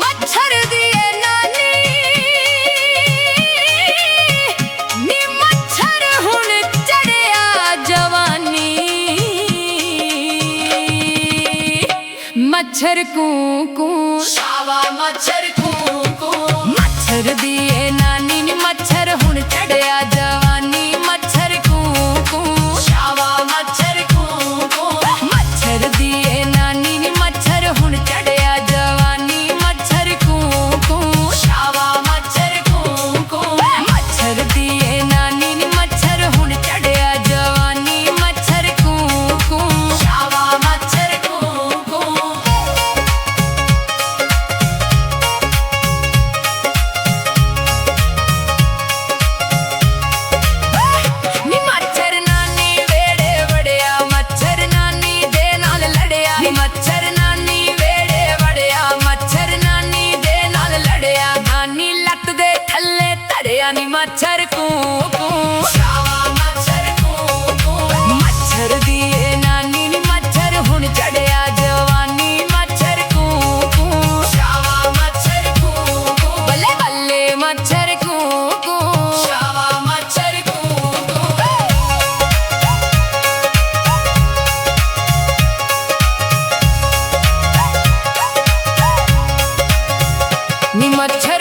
मच्छर दिए नानी नी मच्छर हुण चढ़िया जवानी मच्छर कू कू शावा मच्छर कू कू मच्छर दिए नानी नी मच्छर हुण चढ़िया जवानी मच्छर कू कू शावा मच्छर कू कू मच्छर दिए नानी नी मच्छर हुण चढ़िया जवानी मच्छर कू कू शावा मच्छर कू कू मच्छर दिए नानी नी मच्छर हुण चढ़िया जवानी मच्छर कू कू शावा मच्छर कू कू नी मच्छर नानी वेड़े वड़िया मच्छर नानी दे नाल लड़िया नी मच्छर नानी वेड़े वड़िया मच्छर नानी दे नाल लड़िया नानी लत दे थल्ले धरिया नी मच्छर कू कू शावा मच्छर कू कू मच्छर दिए नानी नी मच्छर हुण चढ़िया जवानी मच्छर कू कू शावा मच्छर कू कू बल्ले बल्ले मच्छर कू कू शावा मच्छर कू कू नी मच्छर